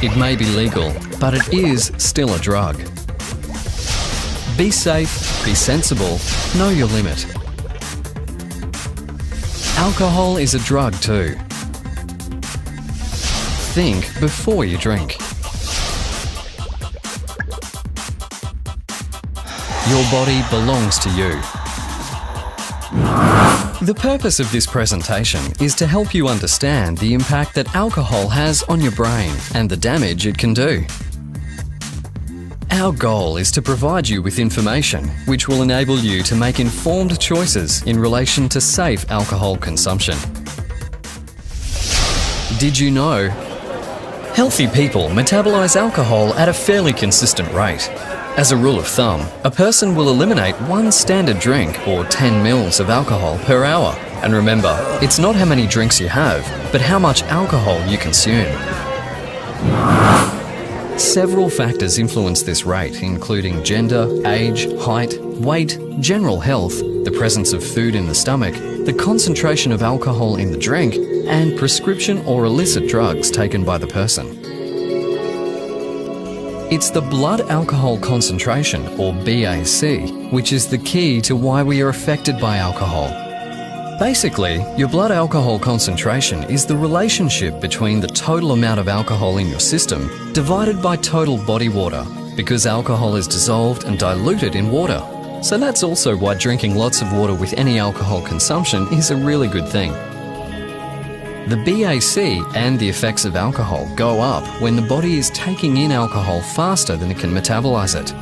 It may be legal, but it is still a drug. Be safe, be sensible, know your limit. Alcohol is a drug too. Think before you drink. Your body belongs to you. The purpose of this presentation is to help you understand the impact that alcohol has on your brain and the damage it can do. Our goal is to provide you with information which will enable you to make informed choices in relation to safe alcohol consumption. Did you know? Healthy people metabolize alcohol at a fairly consistent rate. As a rule of thumb, a person will eliminate 1 standard drink or 10 mils of alcohol per hour. And remember, it's not how many drinks you have, but how much alcohol you consume. Several factors influence this rate, including gender, age, height, weight, general health, the presence of food in the stomach, the concentration of alcohol in the drink, and prescription or illicit drugs taken by the person. It's the blood alcohol concentration, or BAC, which is the key to why we are affected by alcohol. Basically, your blood alcohol concentration is the relationship between the total amount of alcohol in your system divided by total body water, because alcohol is dissolved and diluted in water. So that's also why drinking lots of water with any alcohol consumption is a really good thing. The BAC and the effects of alcohol go up when the body is taking in alcohol faster than it can metabolize it.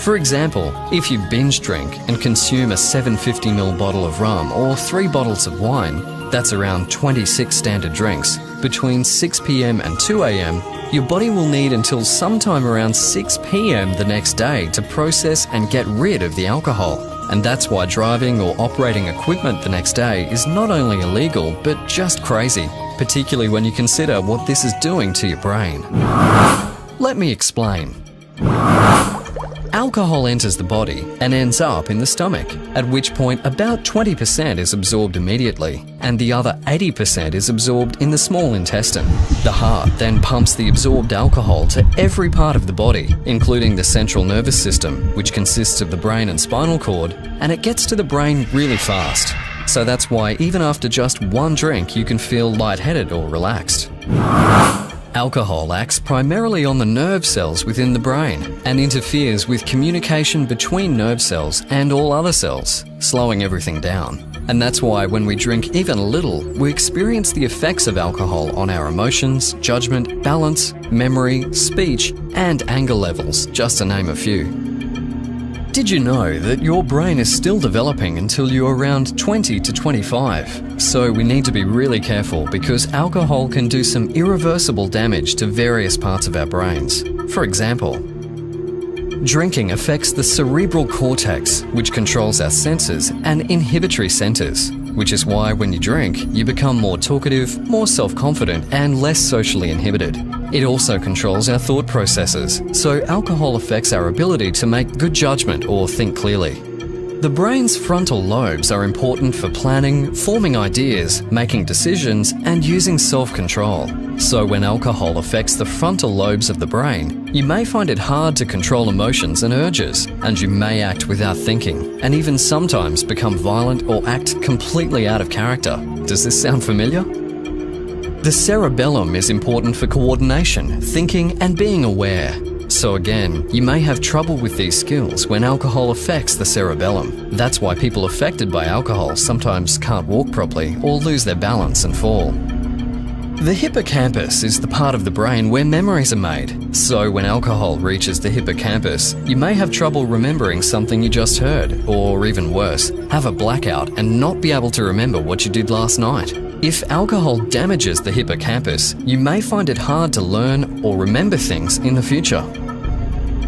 For example, if you binge drink and consume a 750ml bottle of rum or 3 bottles of wine, that's around 26 standard drinks, between 6 p.m. and 2 a.m, your body will need until sometime around 6 p.m. the next day to process and get rid of the alcohol. And that's why driving or operating equipment the next day is not only illegal, but just crazy, particularly when you consider what this is doing to your brain. Let me explain. Alcohol enters the body and ends up in the stomach, at which point about 20% is absorbed immediately, and the other 80% is absorbed in the small intestine. The heart then pumps the absorbed alcohol to every part of the body, including the central nervous system, which consists of the brain and spinal cord, and it gets to the brain really fast. So that's why even after just 1 drink you can feel lightheaded or relaxed. Alcohol acts primarily on the nerve cells within the brain and interferes with communication between nerve cells and all other cells, slowing everything down. And that's why when we drink even a little, we experience the effects of alcohol on our emotions, judgment, balance, memory, speech, and anger levels, just to name a few. Did you know that your brain is still developing until you're around 20 to 25? So we need to be really careful because alcohol can do some irreversible damage to various parts of our brains. For example, drinking affects the cerebral cortex, which controls our senses, and inhibitory centers, which is why when you drink, you become more talkative, more self-confident, and less socially inhibited. It also controls our thought processes, so alcohol affects our ability to make good judgment or think clearly. The brain's frontal lobes are important for planning, forming ideas, making decisions, and using self-control. So when alcohol affects the frontal lobes of the brain, you may find it hard to control emotions and urges, and you may act without thinking, and even sometimes become violent or act completely out of character. Does this sound familiar? The cerebellum is important for coordination, thinking, and being aware. So again, you may have trouble with these skills when alcohol affects the cerebellum. That's why people affected by alcohol sometimes can't walk properly or lose their balance and fall. The hippocampus is the part of the brain where memories are made. So when alcohol reaches the hippocampus, you may have trouble remembering something you just heard, or even worse, have a blackout and not be able to remember what you did last night. If alcohol damages the hippocampus, you may find it hard to learn or remember things in the future.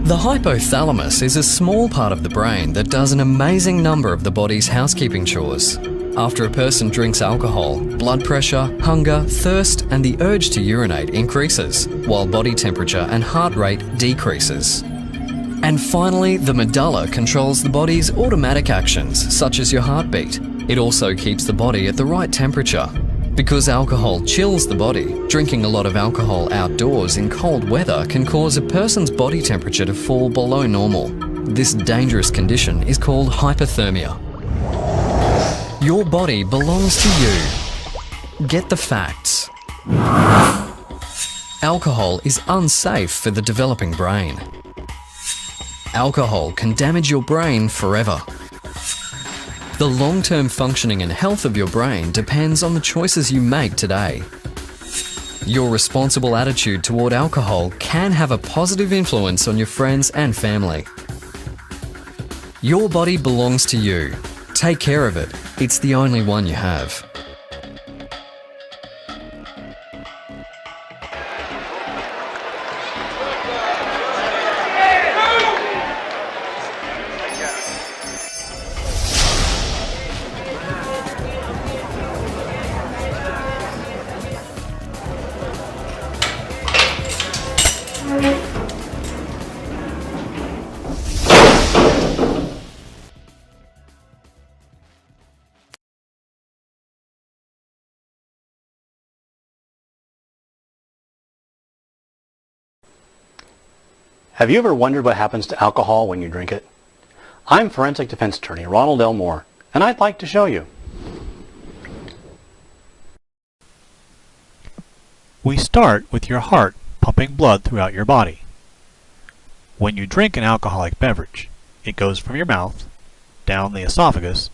The hypothalamus is a small part of the brain that does an amazing number of the body's housekeeping chores. After a person drinks alcohol, blood pressure, hunger, thirst, and the urge to urinate increases, while body temperature and heart rate decreases. And finally, the medulla controls the body's automatic actions, such as your heartbeat. It also keeps the body at the right temperature. Because alcohol chills the body, drinking a lot of alcohol outdoors in cold weather can cause a person's body temperature to fall below normal. This dangerous condition is called hypothermia. Your body belongs to you. Get the facts. Alcohol is unsafe for the developing brain. Alcohol can damage your brain forever. The long-term functioning and health of your brain depends on the choices you make today. Your responsible attitude toward alcohol can have a positive influence on your friends and family. Your body belongs to you. Take care of it. It's the only one you have. Have you ever wondered what happens to alcohol when you drink it? I'm forensic defense attorney Ronald L. Moore, and I'd like to show you. We start with your heart pumping blood throughout your body. When you drink an alcoholic beverage, it goes from your mouth, down the esophagus,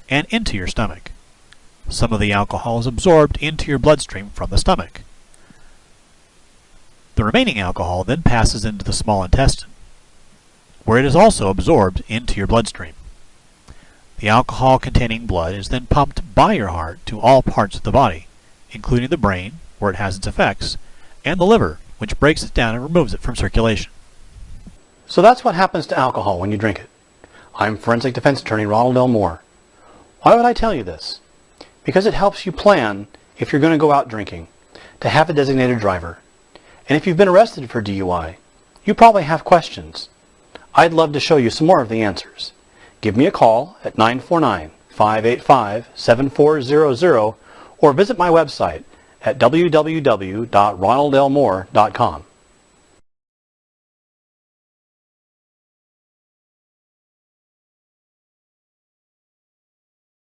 and into your stomach. Some of the alcohol is absorbed into your bloodstream from the stomach. The remaining alcohol then passes into the small intestine, where it is also absorbed into your bloodstream. The alcohol-containing blood is then pumped by your heart to all parts of the body, including the brain, where it has its effects, and the liver, which breaks it down and removes it from circulation. So that's what happens to alcohol when you drink it. I'm forensic defense attorney Ronald L. Moore. Why would I tell you this? Because it helps you plan, if you're going to go out drinking, to have a designated driver. And if you've been arrested for DUI, you probably have questions. I'd love to show you some more of the answers. Give me a call at 949-585-7400 or visit my website at www.ronaldlmore.com.